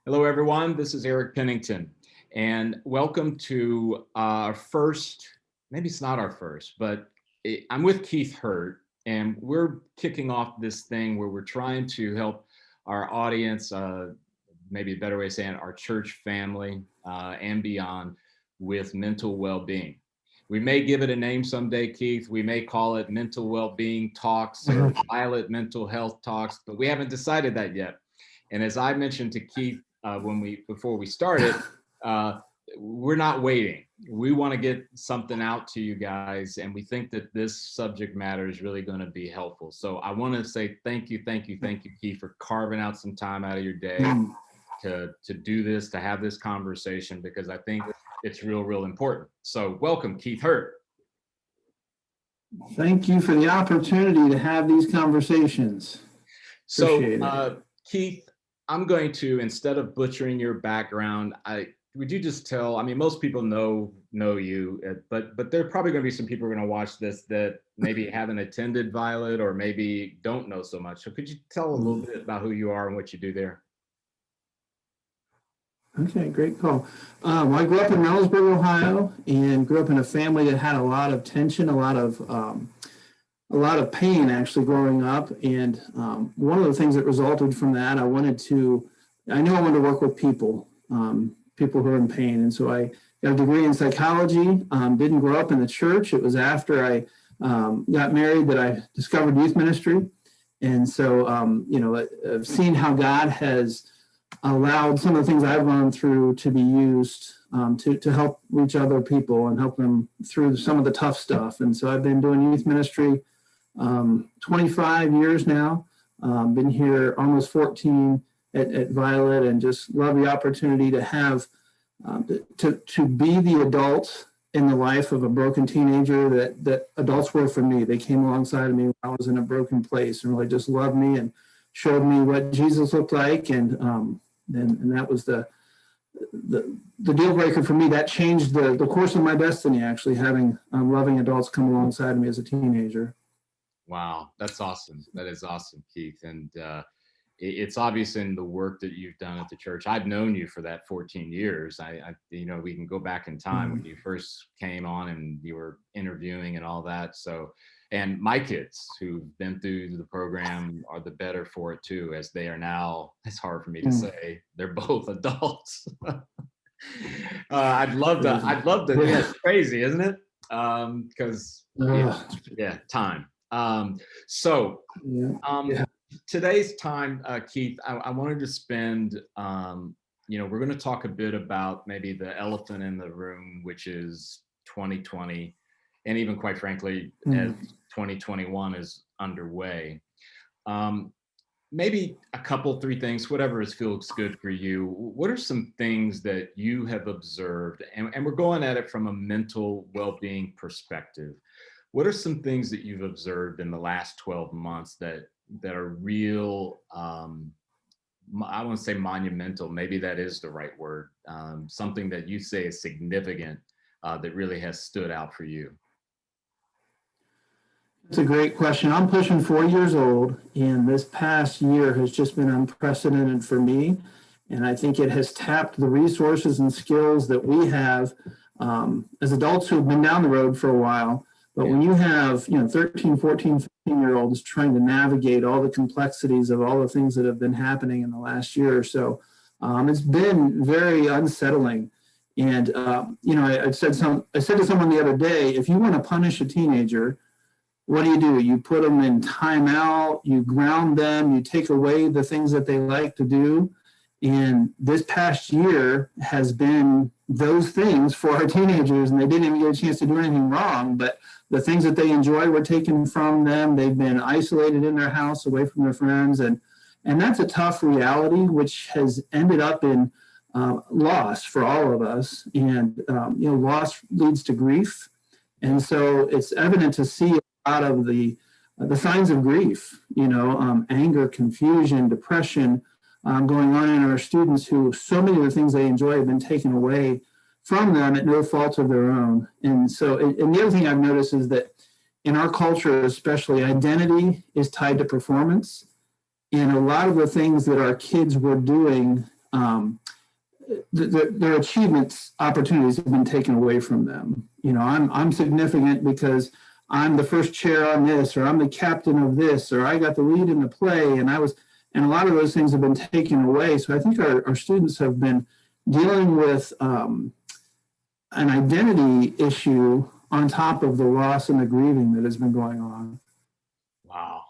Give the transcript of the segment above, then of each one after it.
Hello, everyone. This is Eric Pennington, and welcome to our first, maybe it's not our first, but I'm with Keith Hurt, and we're kicking off this thing where we're trying to help our audience, maybe a better way of saying our church family and beyond, with mental well-being. We may give it a name someday, Keith. We may call it Mental Well-Being Talks or Pilot Mental Health Talks, but we haven't decided that yet. And as I mentioned to Keith before we started, we're not waiting. We want to get something out to you guys, and we think that this subject matter is really going to be helpful. So I want to say thank you, Keith, for carving out some time out of your day to do this, to have this conversation, because I think it's real important. So welcome, Keith Hurt. Thank you for the opportunity to have these conversations. So, Keith, I'm going to, instead of butchering your background, would you just tell, most people know you, but there are probably going to be some people who are going to watch this that maybe haven't attended Violet or maybe don't know so much. So could you tell a little bit about who you are and what you do there? Okay, great call. Well, I grew up in Reynoldsburg, Ohio, and grew up in a family that had a lot of tension, a lot of pain actually growing up. And one of the things that resulted from that, I knew I wanted to work with people who are in pain. And so I got a degree in psychology, didn't grow up in the church. It was after I got married that I discovered youth ministry. And so, I've seen how God has allowed some of the things I've gone through to be used to help reach other people and help them through some of the tough stuff. And so I've been doing youth ministry 25 years now, been here almost 14 at Violet, and just love the opportunity to have to be the adult in the life of a broken teenager that adults were for me. They came alongside of me when I was in a broken place and really just loved me and showed me what Jesus looked like, and that was the deal breaker for me. That changed the course of my destiny, actually, having loving adults come alongside of me as a teenager. Wow, that's awesome. That is awesome, Keith. And it's obvious in the work that you've done at the church. I've known you for that 14 years. We can go back in time when you first came on and you were interviewing and all that. So, and my kids who've been through the program are the better for it too, as they are now, it's hard for me to say, they're both adults. I'd love to, yeah, it's crazy, isn't it? Because time. Today's time, Keith, I wanted to spend, we're going to talk a bit about maybe the elephant in the room, which is 2020, and even quite frankly, as 2021 is underway. Maybe a couple, three things, whatever feels good for you. What are some things that you have observed? And we're going at it from a mental well-being perspective. What are some things that you've observed in the last 12 months that are real, I want to say monumental, maybe that is the right word, something that you say is significant that really has stood out for you? That's a great question. I'm pushing 4 years old, and this past year has just been unprecedented for me. And I think it has tapped the resources and skills that we have as adults who have been down the road for a while. But when you have, 13, 14, 15-year-olds trying to navigate all the complexities of all the things that have been happening in the last year or so, it's been very unsettling. And, I said to someone the other day, if you want to punish a teenager, what do? You put them in timeout, you ground them, you take away the things that they like to do. And this past year has been those things for our teenagers, and they didn't even get a chance to do anything wrong, but the things that they enjoy were taken from them. They've been isolated in their house, away from their friends, and that's a tough reality, which has ended up in loss for all of us. And loss leads to grief, and so it's evident to see a lot of the signs of grief. Anger, confusion, depression. Going on in our students who so many of the things they enjoy have been taken away from them at no fault of their own. And so, and the other thing I've noticed is that in our culture, especially, identity is tied to performance. And a lot of the things that our kids were doing their achievements opportunities have been taken away from them. I'm significant because I'm the first chair on this, or I'm the captain of this, or I got the lead in the play, and a lot of those things have been taken away. So I think our students have been dealing with an identity issue on top of the loss and the grieving that has been going on. Wow.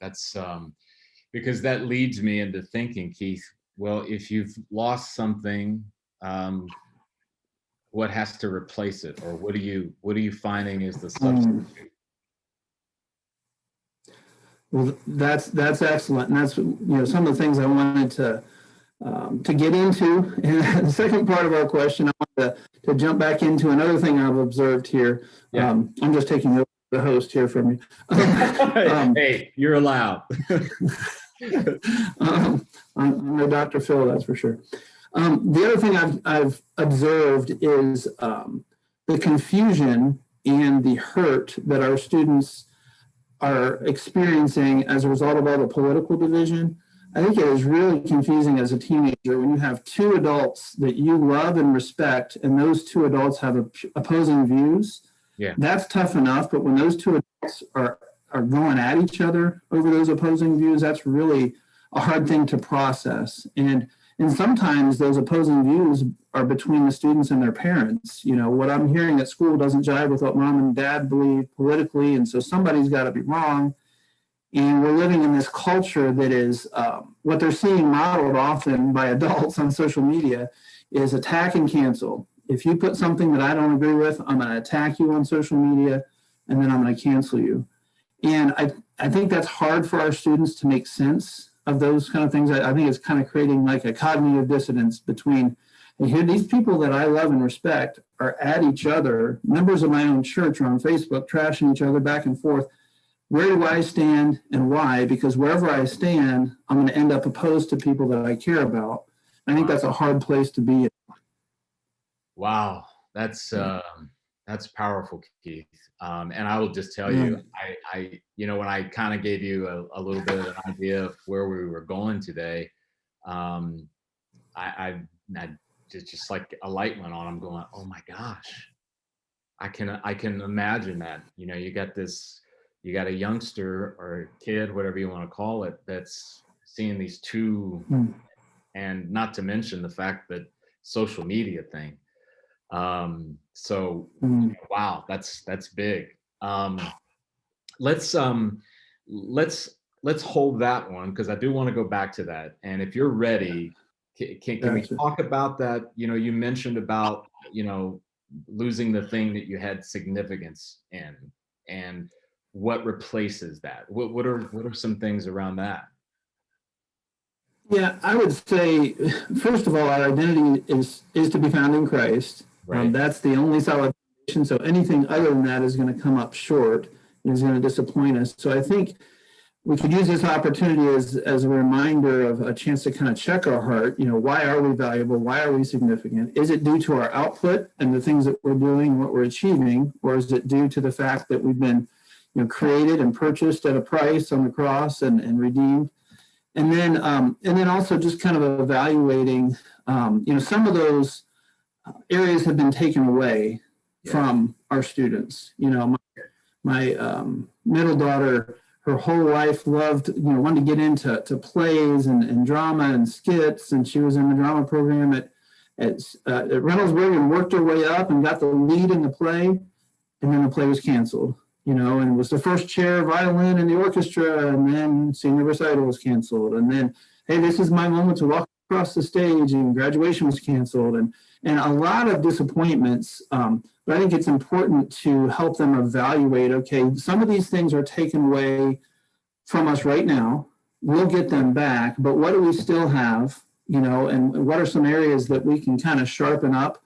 That's because that leads me into thinking, Keith, well, if you've lost something, what has to replace it, or what are you finding is the substitute? Well, that's excellent, and that's some of the things I wanted to get into. And the second part of our question, I wanted to jump back into another thing I've observed here. Yeah. I'm just taking over the host here from you. Hey, you're allowed. I'm no Dr. Phil, that's for sure. The other thing I've observed is the confusion and the hurt that our students are experiencing as a result of all the political division. I think it is really confusing as a teenager when you have two adults that you love and respect, and those two adults have opposing views. Yeah, that's tough enough, but when those two adults are going at each other over those opposing views, that's really a hard thing to process. And sometimes those opposing views are between the students and their parents. What I'm hearing at school doesn't jive with what mom and dad believe politically, and so somebody's got to be wrong. And we're living in this culture that is what they're seeing modeled often by adults on social media is attack and cancel. If you put something that I don't agree with, I'm going to attack you on social media, and then I'm going to cancel you. And I think that's hard for our students to make sense of those kind of things. I think it's kind of creating like a cognitive dissonance between, and here these people that I love and respect are at each other. Members of my own church are on Facebook trashing each other back and forth. Where do I stand and why? Because wherever I stand, I'm going to end up opposed to people that I care about. I think that's a hard place to be in. Wow, that's powerful, Keith. And I will just tell you, I when I kind of gave you a little bit of an idea of where we were going today, I just like a light went on. I'm going, oh my gosh, I can imagine that. You got a youngster or a kid, whatever you want to call it, that's seeing these two, and not to mention the fact that social media thing. Wow, that's big. Let's hold that one, because I do want to go back to that. And if you're ready, can we talk about that? You mentioned about losing the thing that you had significance in, and what replaces that. What are some things around that? Yeah, I would say, first of all, our identity is to be found in Christ. Right. That's the only solid foundation. So anything other than that is going to come up short and is going to disappoint us. So I think we could use this opportunity as a reminder of a chance to kind of check our heart. Why are we valuable? Why are we significant? Is it due to our output and the things that we're doing, what we're achieving, or is it due to the fact that we've been created and purchased at a price on the cross and redeemed? And then also just kind of evaluating, some of those areas have been taken away from our students. My middle daughter, her whole life loved, wanted to get into plays and drama and skits, and she was in the drama program at Reynoldsburg and worked her way up and got the lead in the play, and then the play was canceled. And was the first chair violin in the orchestra, and then senior recital was canceled. And then, hey, this is my moment to walk across the stage, and graduation was canceled. And a lot of disappointments. But I think it's important to help them evaluate, okay, some of these things are taken away from us right now. We'll get them back, but what do we still have? And what are some areas that we can kind of sharpen up?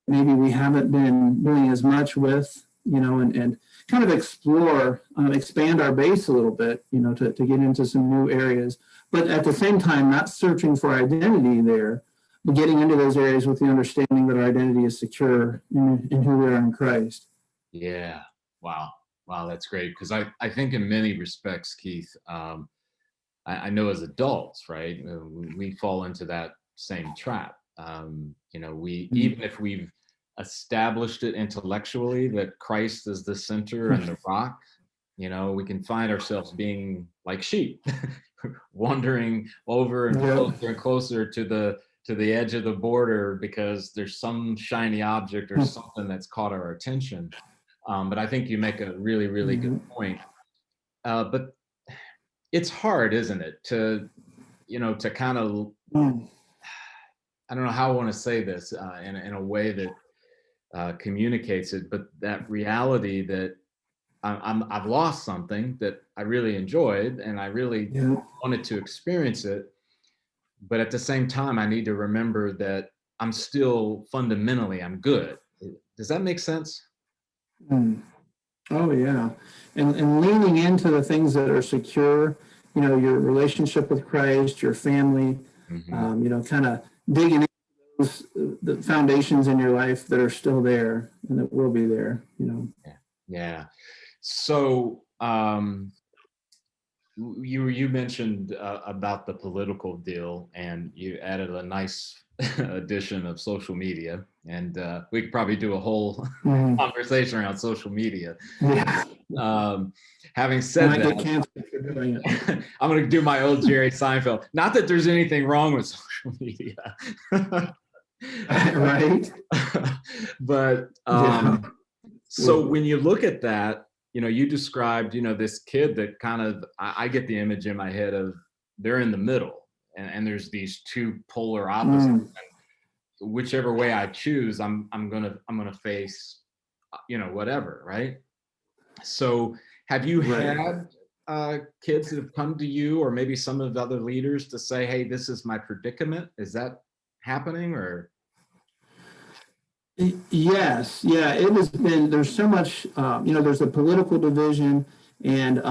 Maybe we haven't been doing as much with, and kind of explore, expand our base a little bit, to get into some new areas. But at the same time, not searching for identity there, but getting into those areas with the understanding that our identity is secure in who we are in Christ. Yeah. Wow, that's great. Because I think in many respects, Keith, I know as adults, right, we fall into that same trap. We, even if we've established it intellectually that Christ is the center and the rock, we can find ourselves being like sheep, wandering over and closer to the edge of the border because there's some shiny object or something that's caught our attention. But I think you make a really, really good point. But it's hard, isn't it, to kind of, I don't know how I want to say this in a way that communicates it, but that reality that I've lost something that I really enjoyed and I really wanted to experience it. But at the same time, I need to remember that I'm still fundamentally, I'm good. Does that make sense? Oh, yeah. And leaning into the things that are secure, your relationship with Christ, your family, kind of digging into the foundations in your life that are still there and that will be there, Yeah. So you mentioned about the political deal, and you added a nice addition of social media, and we could probably do a whole conversation around social media. Yeah. Having said that, get canceled for doing it. I'm going to do my old Jerry Seinfeld. Not that there's anything wrong with social media, right? But so when you look at that, you described, this kid that kind of, I get the image in my head of they're in the middle, and there's these two polar opposites. Whichever way I choose, I'm gonna face, whatever, right? So have you had kids that have come to you, or maybe some of the other leaders, to say, hey, this is my predicament? Is that happening, or? Yes, yeah, it has been. There's so much, there's a political division, and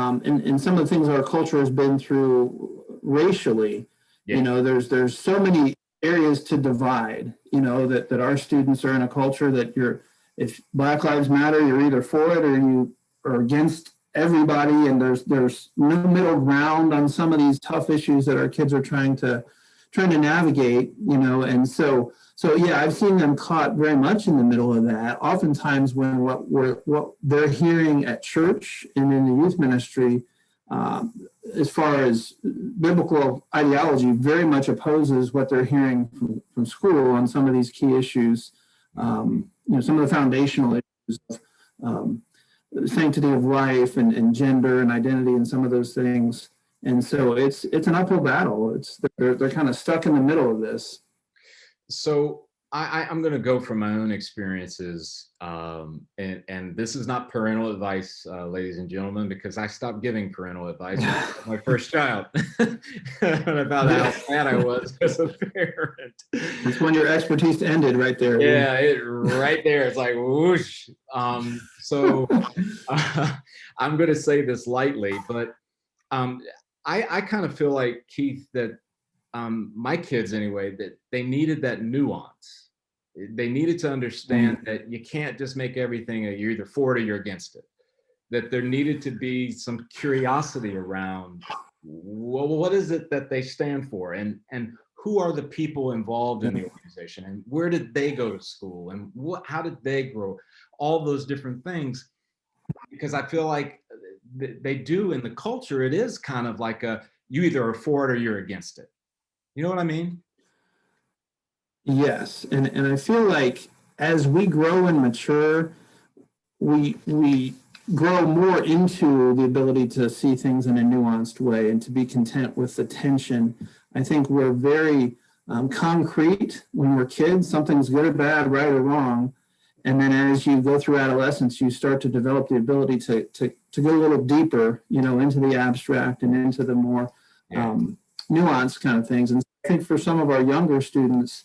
some of the things our culture has been through racially. There's so many areas to divide. That our students are in a culture that if Black Lives Matter, you're either for it or you are against everybody, and there's no middle ground on some of these tough issues that our kids are trying to navigate. And so yeah, I've seen them caught very much in the middle of that. Oftentimes when what they're hearing at church and in the youth ministry, as far as biblical ideology, very much opposes what they're hearing from school on some of these key issues. Some of the foundational issues of sanctity of life and gender and identity and some of those things. And so it's an uphill battle. They're kind of stuck in the middle of this. So I'm going to go from my own experiences, and this is not parental advice, ladies and gentlemen, because I stopped giving parental advice with my first child about how bad I was as a parent. That's when your expertise ended, right there. Yeah, right there. It's like whoosh. So I'm going to say this lightly, but I kind of feel like, Keith, that my kids anyway, that they needed that nuance. They needed to understand that you can't just make everything you're either for it or you're against it. That there needed to be some curiosity around, well, what is it that they stand for, and who are the people involved in the organization, and where did they go to school, and how did they grow, all those different things. Because I feel like they do in the culture, it is kind of like you either are for it or you're against it. You know what I mean? Yes, and I feel like as we grow and mature, we grow more into the ability to see things in a nuanced way and to be content with the tension. I think we're very concrete when we're kids. Something's good or bad, right or wrong. And then as you go through adolescence, you start to develop the ability to go a little deeper, into the abstract and into the more nuanced kind of things. And I think for some of our younger students,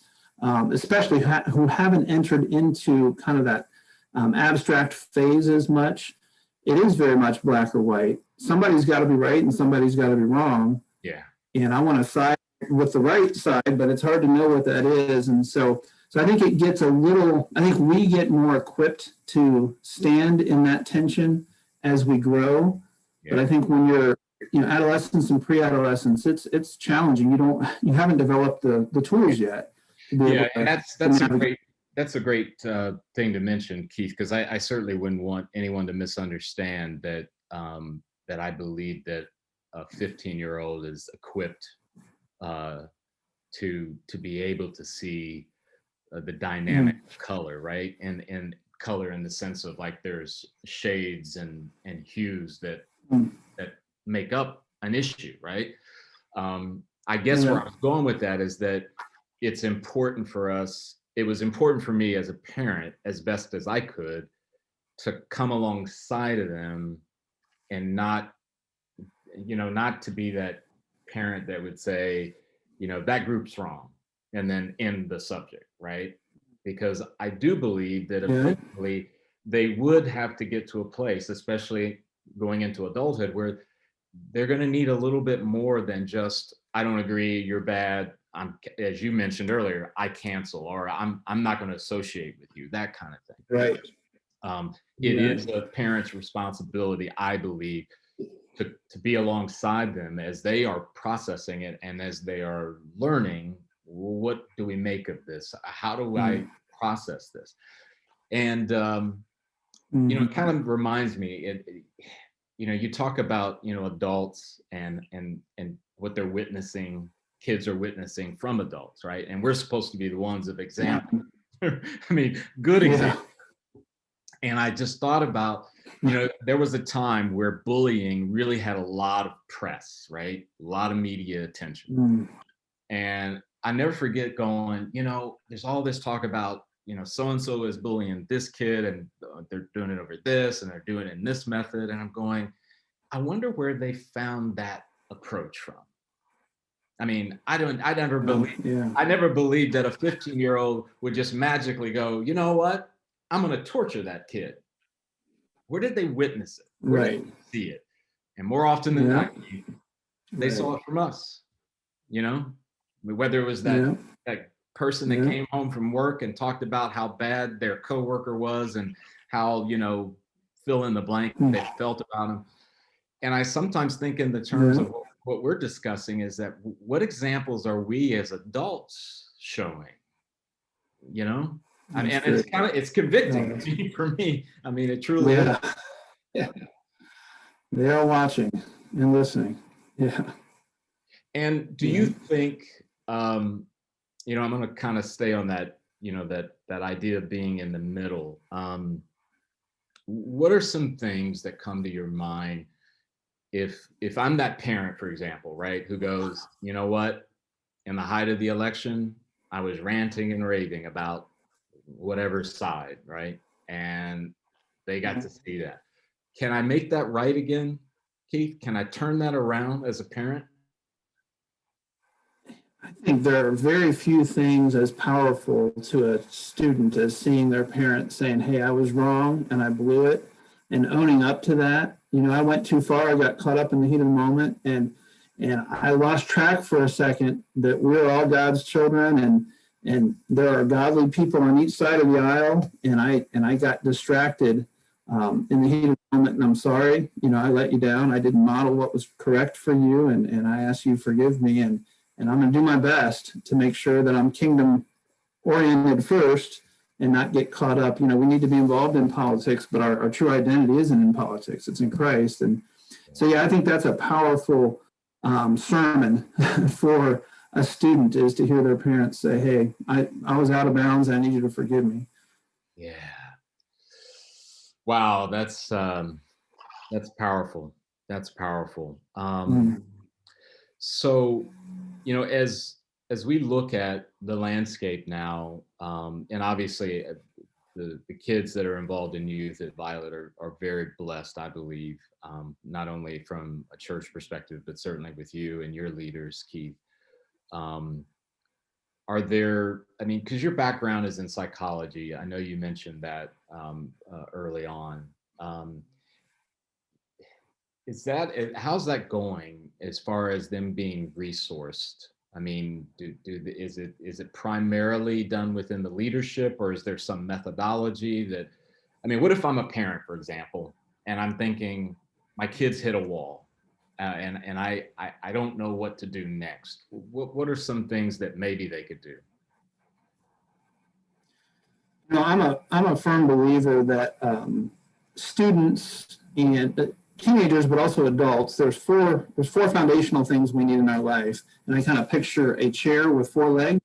especially who haven't entered into kind of that abstract phase as much, it is very much black or white. Somebody's got to be right and somebody's got to be wrong. Yeah. And I want to side with the right side, but it's hard to know what that is. And so I think it gets I think we get more equipped to stand in that tension as we grow. Yeah. But I think when you're adolescence and pre-adolescence, it's challenging. You haven't developed the tools yet to be able Yeah, and to that's a navigate. great thing to mention, Keith, because I certainly wouldn't want anyone to misunderstand that that I believe that a 15-year-old is equipped uh, to be able to see the dynamic of color, right? And color in the sense of like there's shades and hues Mm. that make up an issue, right? I guess where Yeah. I was going with that is that it's important for us. It was important for me as a parent, as best as I could, to come alongside of them and not, not to be that parent that would say, that group's wrong and then end the subject, right? Because I do believe that Yeah. eventually they would have to get to a place, especially going into adulthood, where they're going to need a little bit more than just, I don't agree, you're bad, I'm, as you mentioned earlier, I cancel, or I'm not going to associate with you, that kind of thing. Right. It Yeah. is a parent's responsibility, I believe, to be alongside them as they are processing it and as they are learning, what do we make of this? How do I process this? And it kind of reminds me, you talk about adults and what they're witnessing, kids are witnessing from adults, right? And we're supposed to be the ones of example. I mean, good example. And I just thought about, there was a time where bullying really had a lot of press, right? A lot of media attention. And I never forget going, there's all this talk about, so-and-so is bullying this kid and they're doing it over this and they're doing it in this method. And I'm going, I wonder where they found that approach from. I mean, I never believed that a 15-year-old would just magically go, you know what? I'm going to torture that kid. Where did they witness it? Where did they see it? And more often than not, they saw it from us, whether it was that person that came home from work and talked about how bad their coworker was and how, fill in the blank they felt about him. And I sometimes think in the terms of what we're discussing is that what examples are we as adults showing? I mean, and it's convicting for me. I mean, it truly is. Yeah. They are watching and listening. Yeah. And do you think, I'm going to kind of stay on that, that idea of being in the middle. What are some things that come to your mind if I'm that parent, for example, right, who goes, you know what, in the height of the election, I was ranting and raving about whatever side, right? And they got to see that. Can I make that right again, Keith? Can I turn that around as a parent? I think there are very few things as powerful to a student as seeing their parent saying, hey, I was wrong and I blew it, and owning up to that. I went too far. I got caught up in the heat of the moment, and I lost track for a second that we're all God's children, and there are godly people on each side of the aisle, and I got distracted in the heat of the moment, and I'm sorry. I let you down. I didn't model what was correct for you, and I ask you forgive me, and I'm going to do my best to make sure that I'm kingdom oriented first and not get caught up. We need to be involved in politics, but our true identity isn't in politics. It's in Christ. And so, I think that's a powerful sermon for a student, is to hear their parents say, hey, I was out of bounds. I need you to forgive me. Yeah. Wow. That's powerful. That's powerful. So, as we look at the landscape now, and obviously the kids that are involved in youth at Violet are very blessed, I believe, not only from a church perspective, but certainly with you and your leaders, Keith. Are there, because your background is in psychology, I know you mentioned that early on. How's that going as far as them being resourced? Is it primarily done within the leadership, or is there some methodology that, what if I'm a parent, for example, and I'm thinking my kids hit a wall, and I don't know what to do next. What are some things that maybe they could do? No, I'm a firm believer that students and teenagers, but also adults, there's four foundational things we need in our life. And I kind of picture a chair with four legs.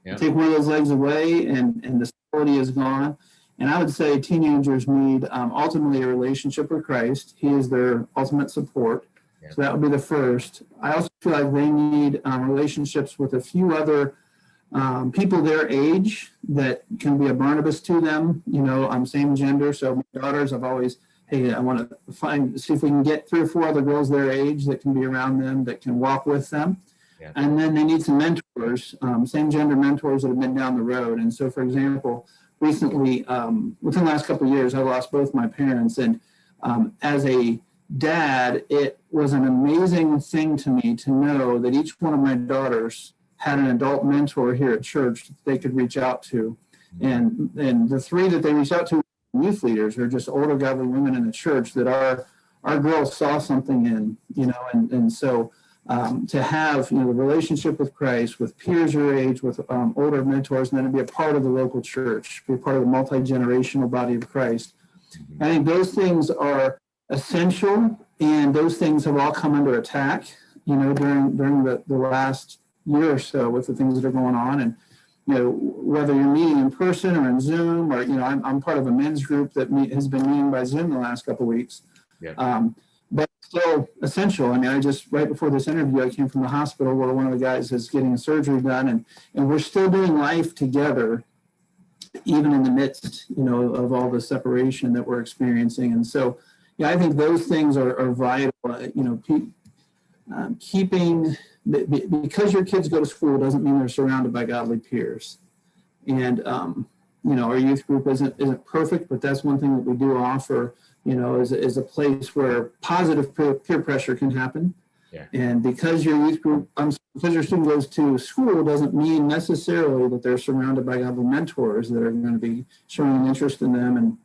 Yeah. Take one of those legs away, and the stability is gone. And I would say teenagers need ultimately a relationship with Christ. He is their ultimate support. Yeah. So that would be the first. I also feel like they need relationships with a few other people their age that can be a Barnabas to them, same gender. So my daughters, I've always, hey, I want to see if we can get 3 or 4 other girls their age that can be around them, that can walk with them. Yeah. And then they need some mentors, same gender mentors that have been down the road. And so, for example, recently, within the last couple of years, I lost both my parents. And as a dad, it was an amazing thing to me to know that each one of my daughters had an adult mentor here at church that they could reach out to. And the 3 that they reached out to, youth leaders, are just older godly women in the church that our girls saw something in, and so to have the relationship with Christ, with peers your age, with older mentors, and then to be a part of the local church, be a part of the multi-generational body of Christ. I think those things are essential, and those things have all come under attack, during the last year or so with the things that are going on. And whether you're meeting in person or in Zoom, or I'm part of a men's group that has been meeting by Zoom the last couple of weeks. Yeah. But still essential. I mean, I just, right before this interview, I came from the hospital where one of the guys is getting a surgery done, and we're still doing life together, even in the midst, of all the separation that we're experiencing. And so, I think those things are vital. Keeping, because your kids go to school doesn't mean they're surrounded by godly peers. And, our youth group isn't perfect, but that's one thing that we do offer, is a place where positive peer pressure can happen. Yeah. And because your youth group, because your student goes to school doesn't mean necessarily that they're surrounded by godly mentors that are going to be showing an interest in them.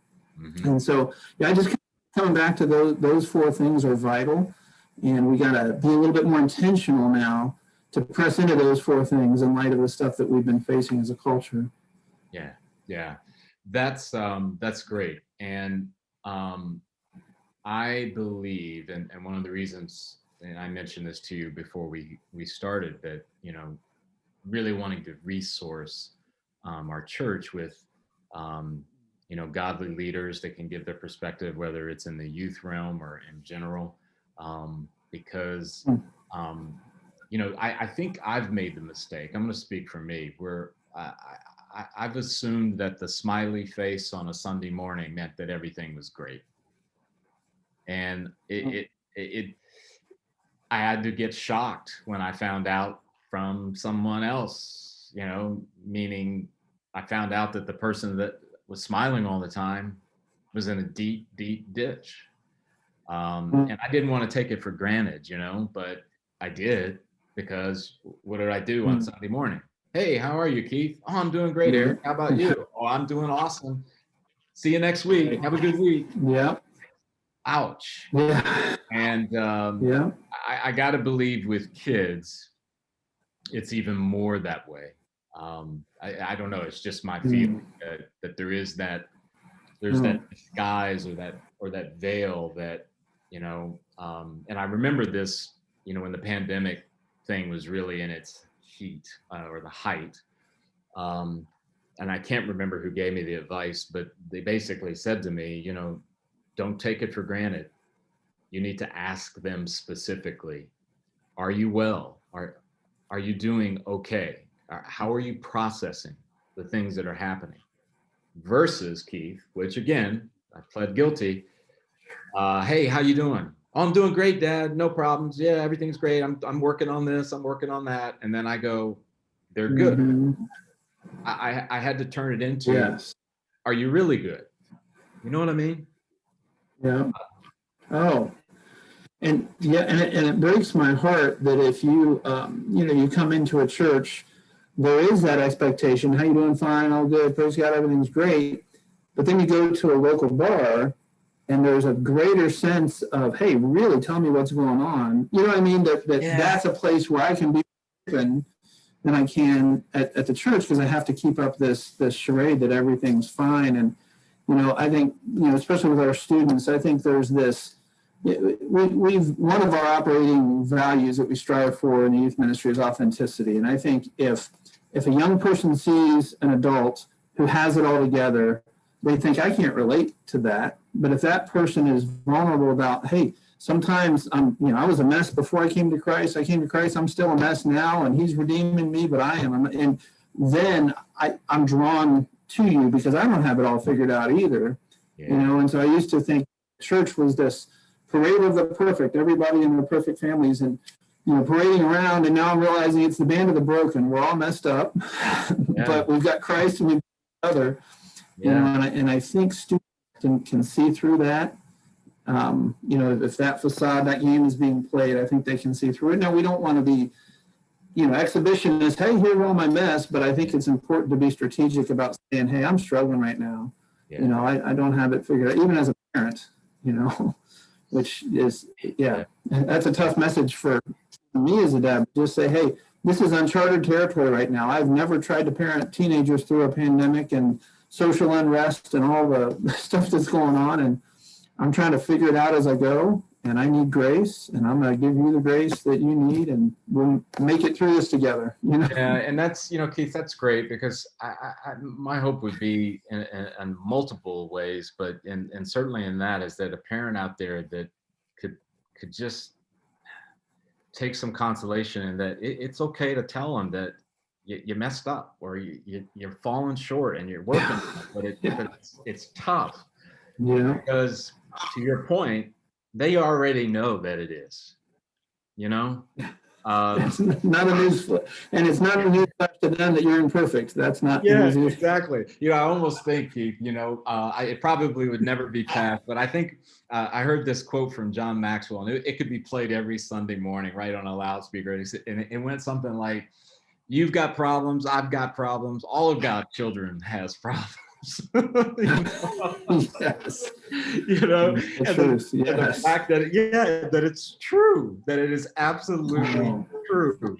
And so, I just coming back to those 4 things are vital. And we got to be a little bit more intentional now to press into those 4 things in light of the stuff that we've been facing as a culture. Yeah. That's great. And I believe, and one of the reasons, and I mentioned this to you before we started, that, really wanting to resource our church with, godly leaders that can give their perspective, whether it's in the youth realm or in general, because, I think I've made the mistake. I'm going to speak for me, where I've assumed that the smiley face on a Sunday morning meant that everything was great. And I had to get shocked when I found out from someone else, meaning I found out that the person that was smiling all the time was in a deep, deep ditch. And I didn't want to take it for granted, but I did, because what did I do on Sunday morning? Hey, how are you, Keith? Oh, I'm doing great, Eric. How about you? Oh, I'm doing awesome. See you next week. Have a good week. Yeah. Ouch. Yeah. And I got to believe with kids, it's even more that way. I don't know. It's just my feeling that there's that disguise or that veil that, and I remember this, when the pandemic thing was really in its heat or the height. And I can't remember who gave me the advice, but they basically said to me, don't take it for granted. You need to ask them specifically, are you well? Are you doing okay? How are you processing the things that are happening? Versus, Keith, which again, I pled guilty. Hey, how you doing? Oh, I'm doing great, Dad. No problems. Yeah, everything's great. I'm working on this. I'm working on that. And then I go, they're good. I had to turn it into, yes. Are you really good? You know what I mean? Yeah. Oh, and it breaks my heart that if you, you come into a church, there is that expectation. How you doing? Fine. All good. Praise God. Everything's great. But then you go to a local bar and there's a greater sense of, hey, really tell me what's going on. You know what I mean? That's a place where I can be open than I can at the church, because I have to keep up this charade that everything's fine. And I think especially with our students, I think there's this. We've one of our operating values that we strive for in the youth ministry is authenticity. And I think if a young person sees an adult who has it all together, they think, I can't relate to that. But if that person is vulnerable about, hey, sometimes I was a mess before I came to Christ. I came to Christ. I'm still a mess now, and He's redeeming me, but I am. And then I'm drawn to you because I don't have it all figured out either. Yeah. And so I used to think church was this parade of the perfect, everybody in their perfect families, and parading around. And now I'm realizing it's the band of the broken. We're all messed up, but we've got Christ and we've got each other. Yeah. And I think students can see through that. If that facade, that game is being played, I think they can see through it. Now, we don't want to be, exhibitionist, hey, here's all my mess, but I think it's important to be strategic about saying, hey, I'm struggling right now. Yeah. I don't have it figured out, even as a parent, which is, that's a tough message for me as a dad. Just say, hey, this is uncharted territory right now. I've never tried to parent teenagers through a pandemic and social unrest and all the stuff that's going on. And I'm trying to figure it out as I go, and I need grace, and I'm going to give you the grace that you need, and we'll make it through this together. Yeah, and that's, Keith, that's great, because my hope would be in multiple ways, but and certainly in that is that a parent out there that could just take some consolation in that it's okay to tell them that you messed up, or you're falling short and you're working, but it's tough. Yeah. Because to your point, they already know that it is, It's not a news, and it's not a news flash to them that you're imperfect. That's not. Yeah, exactly. I almost think, Keith, it probably would never be passed, but I think I heard this quote from John Maxwell, and it could be played every Sunday morning, right, on a loudspeaker. And it went something like, you've got problems, I've got problems, all of God's children has problems. Yes. The fact that it's true, that it is absolutely true.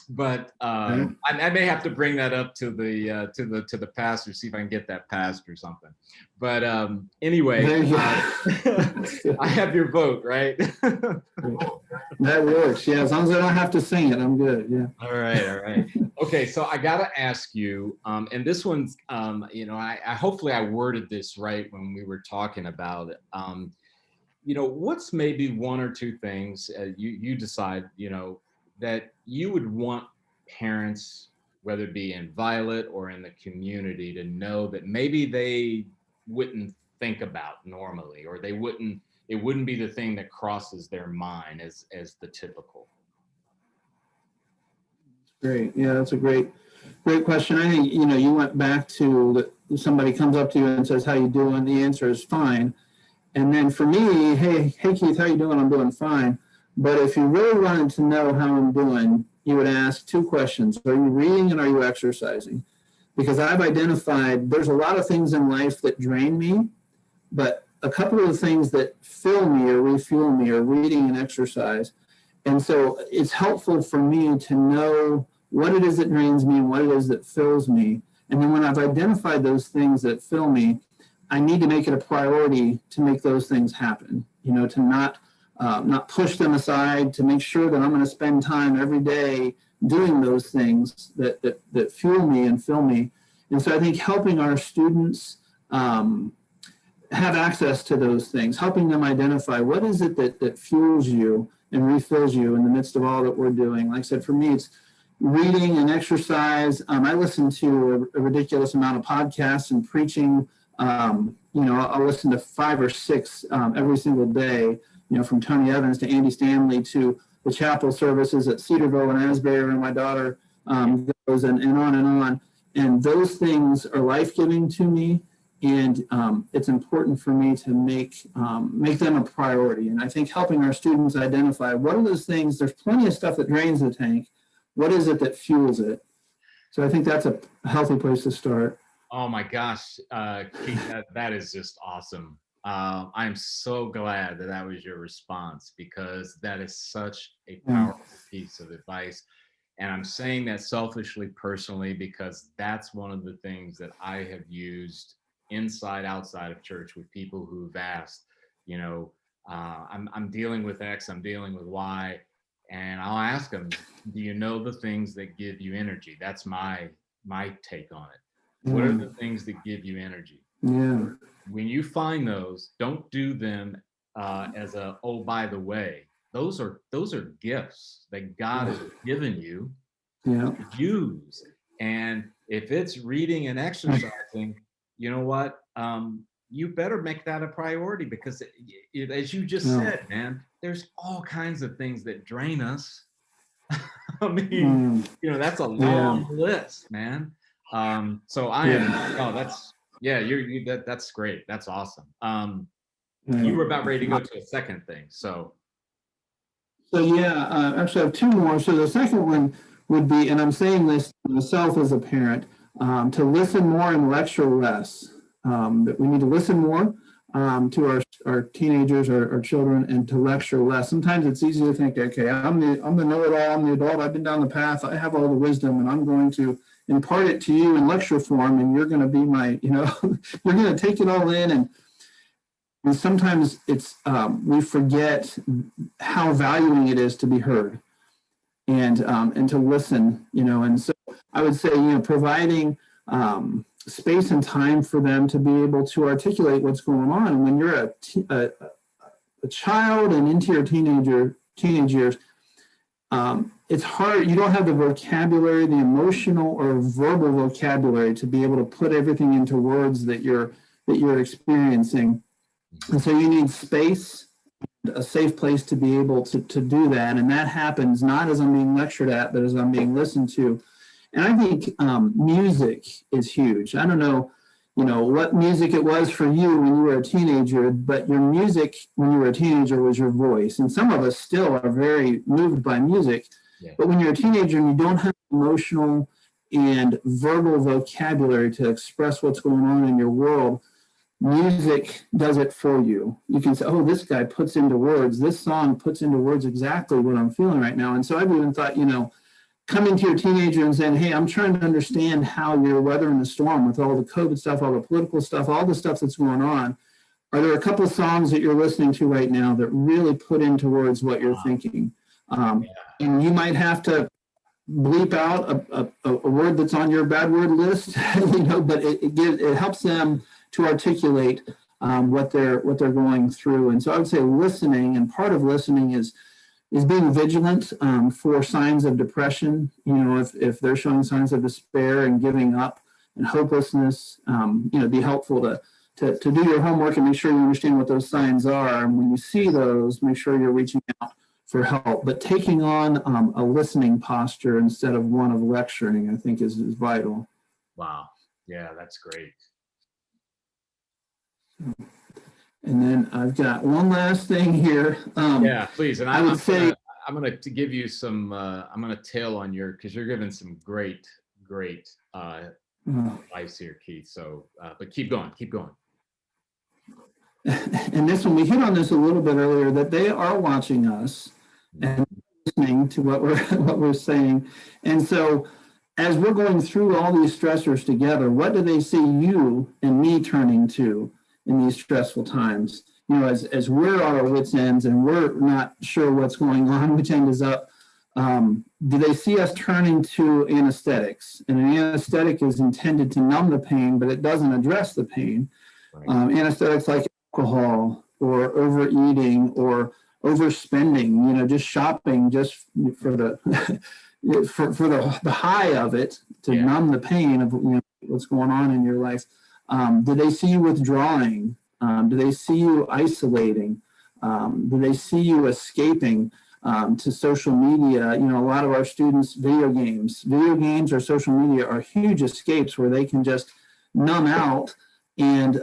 But I may have to bring that up to the pastor, see if I can get that passed or something. But anyway, I have your vote, right? That works. Yeah, as long as I don't have to sing it, I'm good. Yeah. All right. Okay, so I gotta ask you, and this one's, I hopefully I worded this right when we were talking about it. What's maybe one or two things you decide, that you would want parents, whether it be in Violet or in the community, to know that maybe they wouldn't think about normally, or it wouldn't be the thing that crosses their mind as the typical? Great. Yeah, that's a great question. I think, you went back to somebody comes up to you and says, how you doing? The answer is fine. And then for me, hey Keith, how you doing? I'm doing fine. But if you really wanted to know how I'm doing, you would ask two questions. Are you reading and are you exercising? Because I've identified there's a lot of things in life that drain me, but a couple of the things that fill me or refuel me are reading and exercise. And so it's helpful for me to know what it is that drains me and what it is that fills me. And then when I've identified those things that fill me, I need to make it a priority to make those things happen, to not push them aside, to make sure that I'm going to spend time every day doing those things that fuel me and fill me. And so I think helping our students have access to those things, helping them identify what is it that fuels you and refills you in the midst of all that we're doing. Like I said, for me, it's reading and exercise. I listen to a ridiculous amount of podcasts and preaching. I'll listen to 5 or 6 every single day, from Tony Evans to Andy Stanley to the chapel services at Cedarville and Asbury, and my daughter goes and on and on. And those things are life-giving to me. And it's important for me to make them a priority. And I think helping our students identify what are those things, there's plenty of stuff that drains the tank. What is it that fuels it? So I think that's a healthy place to start. Oh my gosh, Keith, that is just awesome. I'm so glad that that was your response, because that is such a Mm, powerful piece of advice. And I'm saying that selfishly, personally, because that's one of the things that I have used inside, outside of church with people who've asked, you know, I'm dealing with X, I'm dealing with Y, and I'll ask them, do you know the things that give you energy? That's my take on it. What are the mm, things that give you energy? yeah, When you find those, don't do them as a, oh, by the way. Those are gifts that God has given you yeah, to use. And if it's reading and exercising, you know what? You better make that a priority, because as you just yeah, said, man, there's all kinds of things that drain us. I mean, mm, that's a yeah, long list, man. So I am, yeah, oh, yeah, that's great. That's awesome. You yeah. were about ready to go to a second thing. So, So yeah, actually I have two more. So the second one would be, and I'm saying this to myself as a parent, to listen more and lecture less. That we need to listen more to our teenagers, our children, and to lecture less. Sometimes it's easy to think, okay, I'm the know-it-all, I'm the adult, I've been down the path, I have all the wisdom, and I'm going to impart it to you in lecture form, and you're going to be my, you're going to take it all in, and sometimes it's we forget how valuing it is to be heard and to listen, and so I would say, providing space and time for them to be able to articulate what's going on. And when you're a child and into your teenage years, it's hard. You don't have the vocabulary, the emotional or verbal vocabulary, to be able to put everything into words that you're experiencing. And so you need space, a safe place to be able to do that. And that happens not as I'm being lectured at, but as I'm being listened to. And I think music is huge. I don't know, what music it was for you when you were a teenager, but your music when you were a teenager was your voice. And some of us still are very moved by music. yeah. But when you're a teenager and you don't have emotional and verbal vocabulary to express what's going on in your world, music does it for you. You can say, oh, this guy puts into words, this song puts into words exactly what I'm feeling right now. And so I've even thought, coming to your teenager and saying, hey, I'm trying to understand how you're weathering the storm with all the COVID stuff, all the political stuff, all the stuff that's going on. Are there a couple of songs that you're listening to right now that really put into words what you're thinking? Yeah. And you might have to bleep out a word that's on your bad word list, but it helps them to articulate what they're going through. And so I would say listening, and part of listening is being vigilant for signs of depression. If they're showing signs of despair and giving up and hopelessness, be helpful to do your homework and make sure you understand what those signs are. And when you see those, make sure you're reaching out for help. But taking on a listening posture instead of one of lecturing, I think is vital. Wow. Yeah, that's great. And then I've got one last thing here. Yeah, please. And I would say, I'm gonna to give you some. I'm gonna tail on because you're giving some great advice here, Keith. So, but keep going, keep going. and this one, we hit on this a little bit earlier, that they are watching us and listening to what we're saying. And so as we're going through all these stressors together, what do they see you and me turning to in these stressful times? As we're on our wits' ends and we're not sure what's going on, which end is up, do they see us turning to anesthetics? And an anesthetic is intended to numb the pain, but it doesn't address the pain. Right. Anesthetics like alcohol or overeating or overspending, just shopping just for the for the high of it, to numb the pain of what's going on in your life. Do they see you withdrawing? Do they see you isolating? Do they see you escaping to social media? A lot of our students, video games or social media are huge escapes where they can just numb out and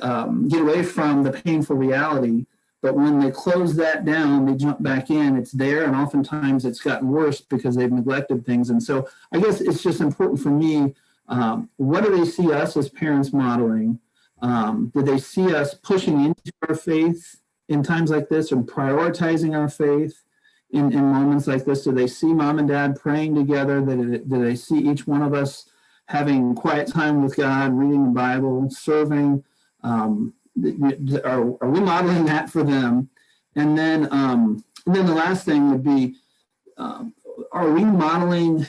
get away from the painful reality. But when they close that down, they jump back in, it's there, and oftentimes it's gotten worse because they've neglected things. And so I guess it's just important for me, what do they see us as parents modeling? Do they see us pushing into our faith in times like this and prioritizing our faith in moments like this? Do they see mom and dad praying together? Do they see each one of us having quiet time with God, reading the Bible, serving? Are we modeling that for them? And then the last thing would be, are we modeling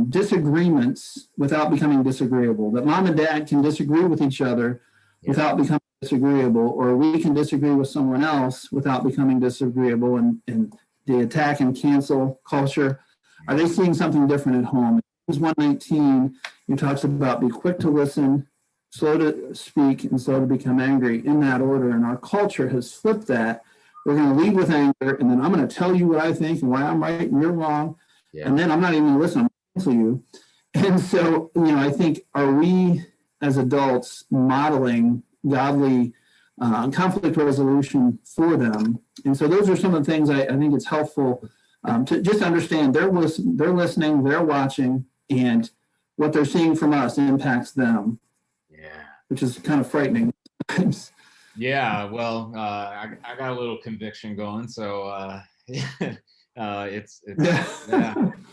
disagreements without becoming disagreeable? That mom and dad can disagree with each other without becoming disagreeable, or we can disagree with someone else without becoming disagreeable, and the attack and cancel culture. Are they seeing something different at home? James 1:19, he talks about be quick to listen, slow to speak, and slow to become angry, in that order. And our culture has flipped that. We're going to lead with anger, and then I'm going to tell you what I think and why I'm right and you're wrong. Yeah. And then I'm not even going to listen, I'm going to cancel you. And so, I think, are we as adults modeling godly conflict resolution for them? And so those are some of the things I think it's helpful to just understand. They're listening, they're watching, and what they're seeing from us impacts them. Yeah, which is kind of frightening. Yeah, well, I got a little conviction going, so it's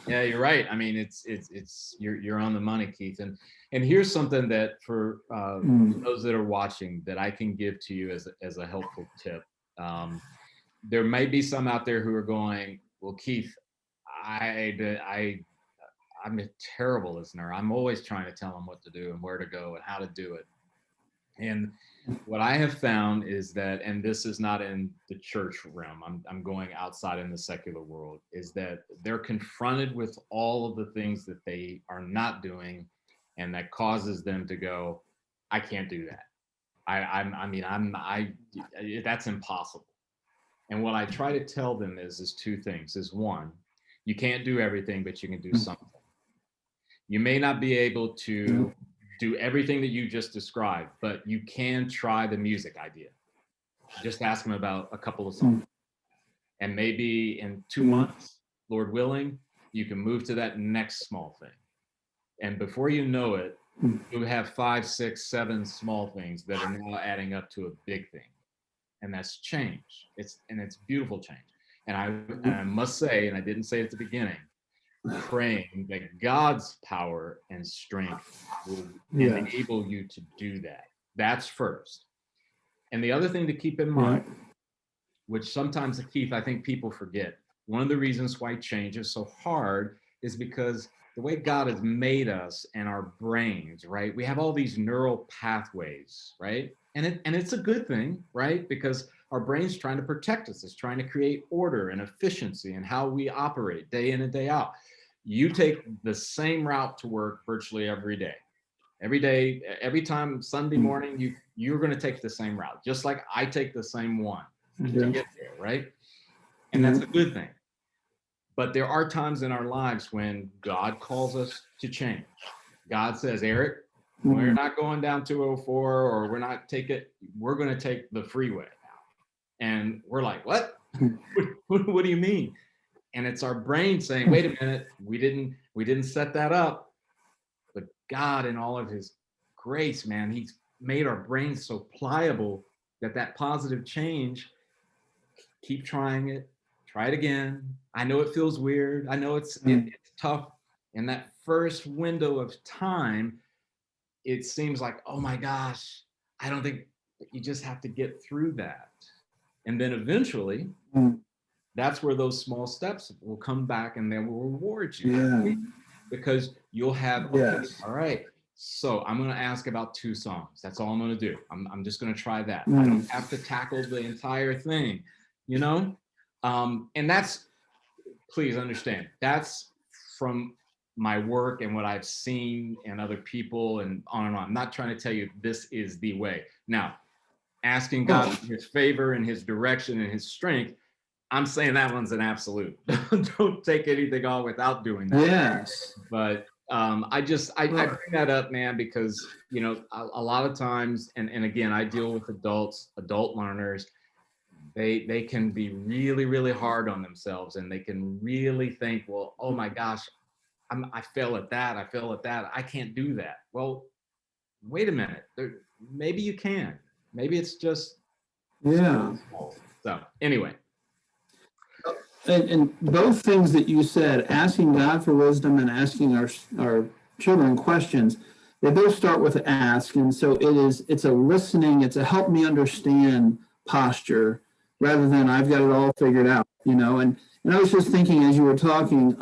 yeah, you're right. I mean, it's you're on the money, Keith. And here's something that for those that are watching that I can give to you as a helpful tip. There may be some out there who are going, well, Keith, I'm a terrible listener. I'm always trying to tell them what to do and where to go and how to do it. And what I have found is that, and this is not in the church realm, I'm going outside in the secular world, is that they're confronted with all of the things that they are not doing, and that causes them to go, I can't do that. That's impossible. And what I try to tell them is two things. Is one, you can't do everything, but you can do something. You may not be able to do everything that you just described, but you can try the music idea. Just ask them about a couple of songs. And maybe in 2 months, Lord willing, you can move to that next small thing. And before you know it, you have 5, 6, 7 small things that are now adding up to a big thing. And that's change. It's beautiful change. And I must say, and I didn't say it at the beginning, praying that God's power and strength will enable you to do that. That's first. And the other thing to keep in mind, which sometimes, Keith, I think people forget, one of the reasons why change is so hard is because the way God has made us and our brains, right? We have all these neural pathways, right? And it's a good thing, right? Because our brain's trying to protect us. It's trying to create order and efficiency in how we operate day in and day out. You take the same route to work virtually every day. Every day, every time Sunday morning, you're going to take the same route, just like I take the same one to get there, right? And that's a good thing. But there are times in our lives when God calls us to change. God says, Eric, we're not going down 204, or we're going to take the freeway now. And we're like, what? What do you mean? And it's our brain saying, wait a minute, we didn't set that up. But God, in all of his grace, man, he's made our brains so pliable that positive change, keep trying it, try it again. I know it feels weird. I know it's tough. In that first window of time, it seems like, oh my gosh, I don't think you just have to get through that. And then eventually, that's where those small steps will come back and they will reward you. Yeah. Because you'll have, okay, all right, so I'm going to ask about 2 songs. That's all I'm going to do. I'm just going to try that. I don't have to tackle the entire thing, and that's, please understand, that's from my work and what I've seen in other people and on and on. I'm not trying to tell you this is the way. Now, asking God for his favor and his direction and his strength, I'm saying that one's an absolute. Don't take anything on without doing that. Yes. But I bring that up, man, because, a lot of times, and again, I deal with adult learners. They can be really, really hard on themselves, and they can really think, well, oh my gosh, I fail at that. I fail at that. I can't do that. Well, wait a minute, maybe you can. Maybe it's just Yeah. small. So anyway. And both things that you said, asking God for wisdom and asking our children questions, they both start with ask. And so it's a listening, it's a help me understand posture rather than I've got it all figured out, and I was just thinking as you were talking,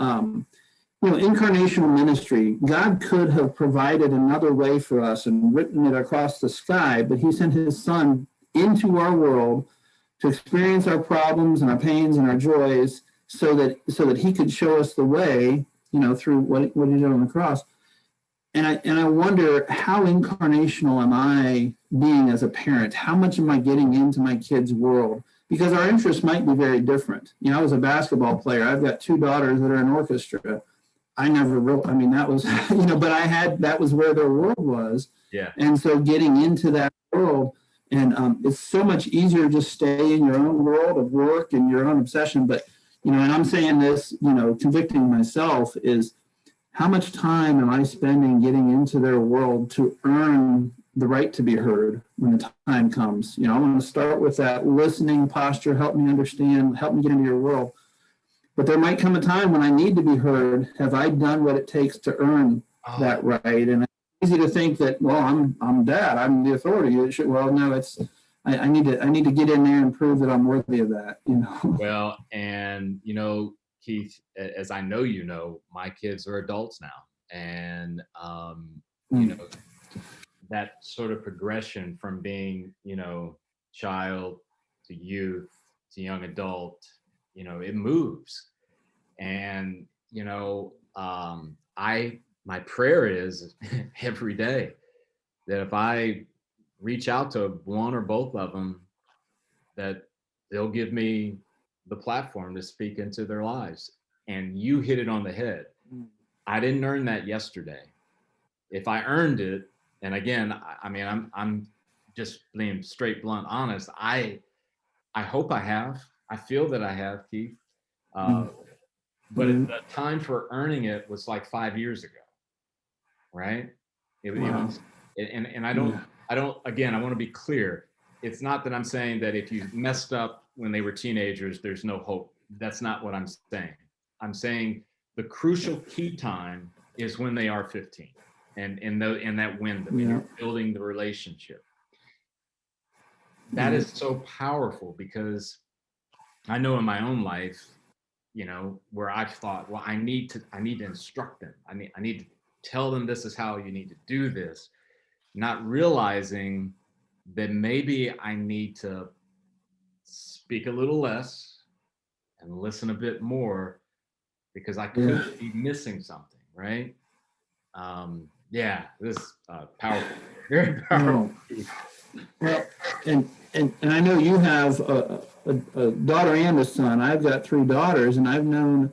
incarnational ministry, God could have provided another way for us and written it across the sky, but he sent his son into our world to experience our problems and our pains and our joys so that he could show us the way, through what he did on the cross. And I wonder, how incarnational am I being as a parent? How much am I getting into my kids' world? Because our interests might be very different. I was a basketball player. I've got two daughters that are in orchestra. I never really, that was, but that was where their world was. Yeah. And so getting into that world, and it's so much easier to just stay in your own world of work and your own obsession. But, and I'm saying this, convicting myself is, how much time am I spending getting into their world to earn the right to be heard when the time comes? I want to start with that listening posture, help me understand, help me get into your world. But there might come a time when I need to be heard. Have I done what it takes to earn that right? And it's easy to think that, well, I'm dad, I'm the authority. Well, no, it's I need to get in there and prove that I'm worthy of that. Well, and Keith, as I know, my kids are adults now, and that sort of progression from being child to youth to young adult, it moves. And my prayer is every day that if I reach out to one or both of them, that they'll give me the platform to speak into their lives. And you hit it on the head. I didn't earn that yesterday. If I earned it, and again, I'm just being straight, blunt, honest. I hope I have. I feel that I have, Keith. But the time for earning it was like 5 years ago, right? It was, and I don't. Again, I want to be clear. It's not that I'm saying that if you messed up when they were teenagers, there's no hope. That's not what I'm saying. I'm saying the crucial key time is when they are 15, and in that window, when you're building the relationship. That is so powerful, because I know in my own life, where I've thought, well, I need to instruct them. I need to tell them this is how you need to do this, not realizing that maybe I need to speak a little less and listen a bit more, because I could be missing something, right? This powerful, very powerful. Well, and I know you have a daughter and a son. I've got three daughters, and I've known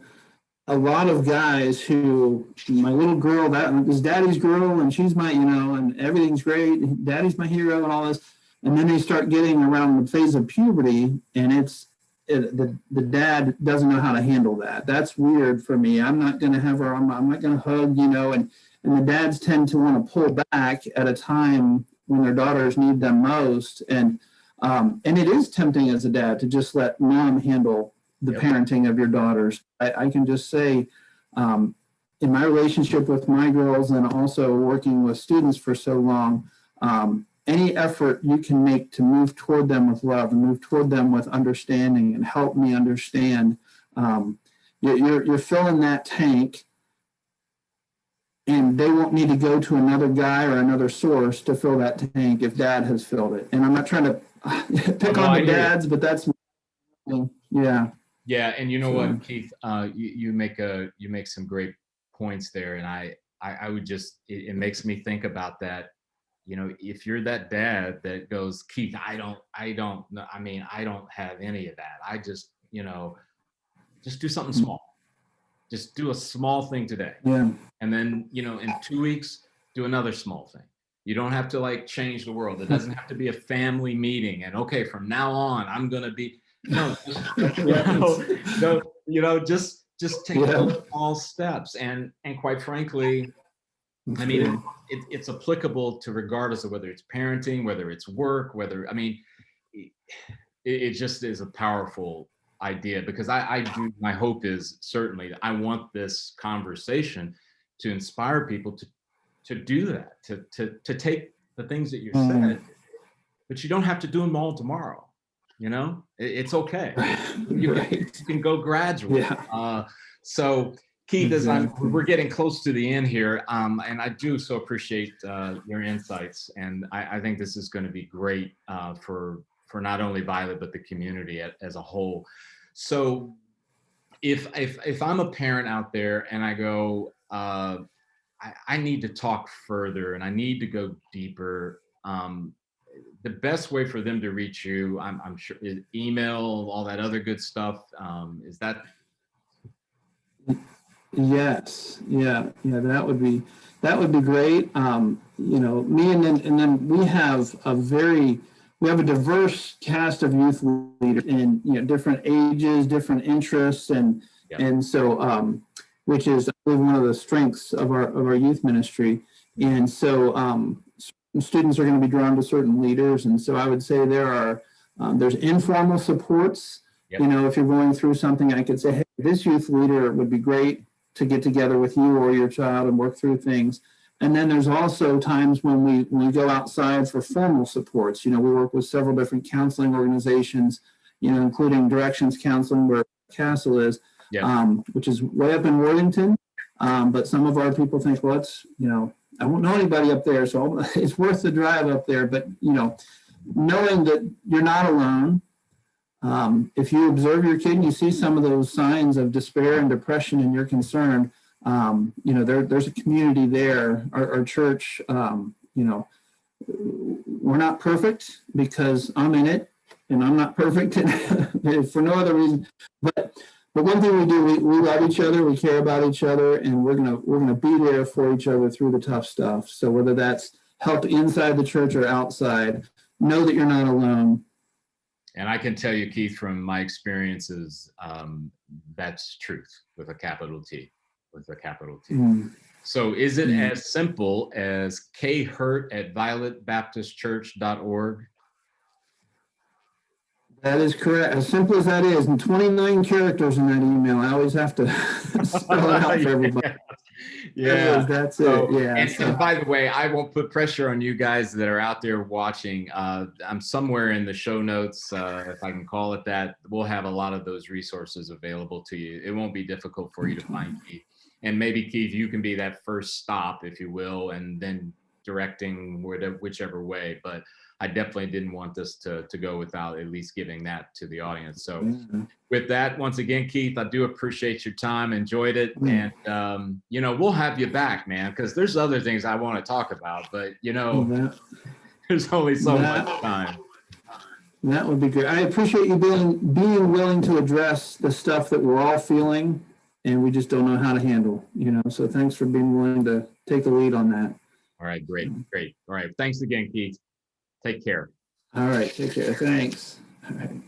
a lot of guys who, my little girl, that is daddy's girl, and she's my, and everything's great. Daddy's my hero and all this. And then they start getting around the phase of puberty, and the dad doesn't know how to handle that. That's weird for me. I'm not going to have her, I'm not going to hug, and the dads tend to want to pull back at a time when their daughters need them most. And it is tempting as a dad to just let mom handle the parenting of your daughters. I can just say, in my relationship with my girls and also working with students for so long, any effort you can make to move toward them with love and move toward them with understanding and help me understand, you're filling that tank, and they won't need to go to another guy or another source to fill that tank if dad has filled it. And I'm not trying to pick on the dads, but that's, Yeah, and you know what, Keith, you make some great points there, and I would just, it makes me think about that. If you're that dad that goes, Keith, I don't have any of that. I just, just do something small. Just do a small thing today. Yeah. And then, in 2 weeks, do another small thing. You don't have to change the world. It doesn't have to be a family meeting. And okay, from now on, I'm going to be, just take those small steps. And quite frankly, That's I mean, good. it's applicable to regardless of whether it's parenting, whether it's work, whether, I mean, it just is a powerful idea because I do, my hope is certainly I want this conversation to inspire people to do that, to take the things that you Mm, said, but you don't have to do them all tomorrow. You know, it's okay. right. You can go gradually. Yeah, So Keith, as exactly. we're getting close to the end here, and I do so appreciate your insights, and I think this is going to be great for not only Violet but the community as a whole. So if I'm a parent out there and I go, I need to talk further and I need to go deeper. The best way for them to reach you, I'm sure, is email, all that other good stuff. Is that Yes, yeah, that would be great. Me and then we have a diverse cast of youth leaders in different ages, different interests, and yeah, and so which is, I believe, one of the strengths of our youth ministry. And so students are going to be drawn to certain leaders, and so I would say there's informal supports. yep, If you're going through something, I could say, hey, this youth leader would be great to get together with you or your child and work through things. And then there's also times when we go outside for formal supports. We work with several different counseling organizations, including Directions Counseling, where Castle is, yep. which is way up in Worthington. But some of our people think, well, I won't know anybody up there, so it's worth the drive up there. But knowing that you're not alone. If you observe your kid and you see some of those signs of despair and depression and you're concerned, there's a community there. Our church, we're not perfect because I'm in it, and I'm not perfect for no other reason. But one thing we do, we love each other, we care about each other, and we're gonna be there for each other through the tough stuff. So whether that's help inside the church or outside, know that you're not alone. And I can tell you, Keith, from my experiences, that's truth with a capital T, with a capital T. Mm. So is it Mm. as simple as khurt@violetbaptistchurch.org? That is correct. As simple as that is, and 29 characters in that email. I always have to spell it out for everybody. Yeah. It Yeah. is. That's it. So, Yeah. and by the way, I won't put pressure on you guys that are out there watching. I'm somewhere in the show notes, if I can call it that. We'll have a lot of those resources available to you. It won't be difficult for you to find, Keith. And maybe, Keith, you can be that first stop, if you will, and then directing whichever way. But I definitely didn't want this to go without at least giving that to the audience. So Yeah. with that, once again, Keith, I do appreciate your time, enjoyed it. Mm. And, we'll have you back, man, because there's other things I want to talk about, but, That there's only so much that time. that would be great. I appreciate you being willing to address the stuff that we're all feeling, and we just don't know how to handle. So thanks for being willing to take the lead on that. All right, great, great. All right, thanks again, Keith. Take care. All right. Take care. Thanks. All right.